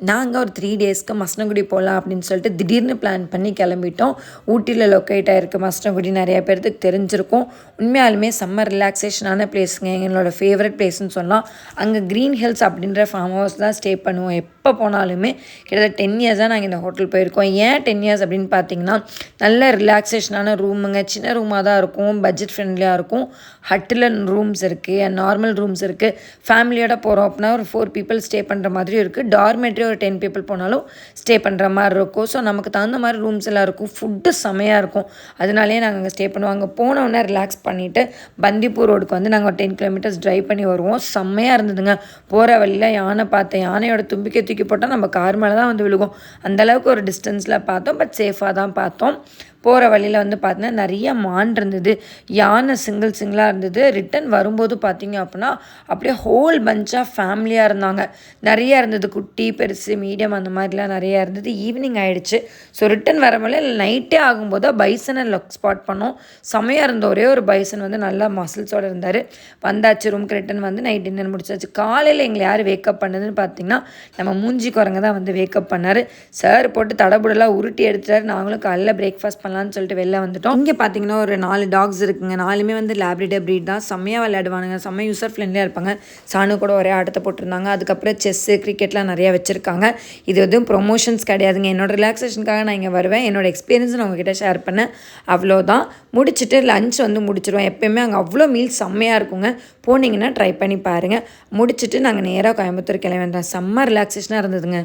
நாங்கள் ஒரு 3 டேஸ்க்கு மசனகுடி போகலாம் அப்படின்னு சொல்லிட்டு திடீர்னு பிளான் பண்ணி கிளம்பிட்டோம். ஊட்டியில் லொக்கேட் ஆகிருக்கு மசனகுடி, நிறைய பேர்த்துக்கு தெரிஞ்சிருக்கும். உண்மையாலுமே செம்ம ரிலாக்ஸேஷனான பிளேஸுங்க, எங்களோட ஃபேவரட் பிளேஸ்ன்னு சொல்லலாம். அங்கே க்ரீன் ஹில்ஸ் அப்படின்ற ஃபார்ம் ஹவுஸ் தான் ஸ்டே பண்ணுவோம். எப்போ போனாலுமே கிட்டத்தட்ட 10 இயர்ஸாக நாங்கள் இந்த ஹோட்டல் போயிருக்கோம். ஏன் 10 இயர்ஸ் அப்படின்னு பார்த்தீங்கன்னா, நல்ல ரிலாக்ஸேஷனான ரூமுங்க, சின்ன ரூமாக தான் இருக்கும், பட்ஜெட் ஃப்ரெண்ட்லியாக இருக்கும். ஹட்டில் ரூம்ஸ் இருக்குது, நார்மல் ரூம்ஸ் இருக்குது. ஃபேமிலியோட போகிறோம் அப்படின்னா ஒரு 4 பீப்புள் ஸ்டே பண்ணுற மாதிரி இருக்குது. டார்மெட்ரி ஒரு 10 பீப்புள் போனாலும் ஸ்டே பண்ணுற மாதிரி இருக்கும். ஸோ நமக்கு தகுந்த மாதிரி ரூம்ஸ் எல்லாம் இருக்கும். ஃபுட்டு செமையாக இருக்கும். அதனாலே நாங்கள் அங்கே ஸ்டே பண்ணுவோம். அங்கே போனோடனே ரிலாக்ஸ் பண்ணிவிட்டு பந்திப்பூர் ரோடுக்கு வந்து நாங்கள் ஒரு 10 கிலோமீட்டர்ஸ் ட்ரைவ் பண்ணி வருவோம். செம்மையாக இருந்ததுங்க. போகிற வழியில் யானை பார்த்தேன். யானையோட தும்பிக்கை தூக்கி போட்டால் நம்ம கார் மேலே தான் வந்து விழுகும். அந்தளவுக்கு ஒரு டிஸ்டன்ஸில் பார்த்தோம், பட் சேஃபாக தான் பார்த்தோம். போகிற வழியில் வந்து பார்த்தீங்கன்னா நிறைய மான் இருந்தது, யானை சிங்கிளாக இருந்தது. ரிட்டன் வரும்போது பார்த்திங்க அப்படின்னா அப்படியே ஹோல் பஞ்சாக ஃபேமிலியாக இருந்தாங்க. நிறையா இருந்தது, குட்டி பெருசு மீடியம் அந்த மாதிரிலாம் நிறையா இருந்தது. ஈவினிங் ஆகிடுச்சு. ஸோ ரிட்டன் வர வழியில் நைட்டே ஆகும்போது பைசனை ஸ்பாட் பண்ணோம். செமையாக இருந்த ஒரே ஒரு பைசன் வந்து நல்லா மசில்ஸோடு இருந்தார். வந்தாச்சு ரூமுக்கு, ரிட்டன் வந்து நைட் டின்னர் முடிச்சாச்சு. காலையில் எங்களை யார் வேக்கப் பண்ணதுன்னு பார்த்திங்கன்னா நம்ம மூஞ்சி குரங்க தான் வந்து வேக்கப் பண்ணார். சார் போட்டு தடபுடலாக உருட்டி எடுத்துட்டார். நாங்களும் காலையில் பிரேக்ஃபாஸ்ட் பண்ணலான்னு சொல்லிட்டு வெளில வந்துட்டோம். இங்கே பார்த்தீங்கன்னா ஒரு 4 டாக்ஸ் இருக்குங்க. 4மே வந்து லேப்ரடார் ப்ரீட் தான். செம்மையாக விளையாடுவானுங்க, செம்ம யூசர் ஃப்ரெண்ட்லியாக இருப்பாங்க. சாணு கூட ஒரே ஆட்டத்தை போட்டிருந்தாங்க. அதுக்கப்புறம் செஸ்ஸு, கிரிக்கெட்லாம் நிறையா வச்சுருக்காங்க. இது எதுவும் ப்ரொமோஷன்ஸ் கிடையாதுங்க. என்னோட ரிலாக்ஸேஷனுக்காக நான் இங்கே வருவேன். என்னோட எக்ஸ்பீரியன்ஸ் நான் உங்ககிட்ட ஷேர் பண்ணேன், அவ்வளோதான். முடிச்சுட்டு லஞ்ச் வந்து முடிச்சிடுவோம். எப்போயுமே அங்கே அவ்வளோ மீல்ஸ் செம்மையாக இருக்குங்க. போனீங்கன்னா ட்ரை பண்ணி பாருங்கள். முடிச்சுட்டு நாங்கள் நேராக கோயம்புத்தூர் கிளம்பி வந்தோம். செம்ம ரிலாக்ஸேஷனாக இருந்ததுங்க.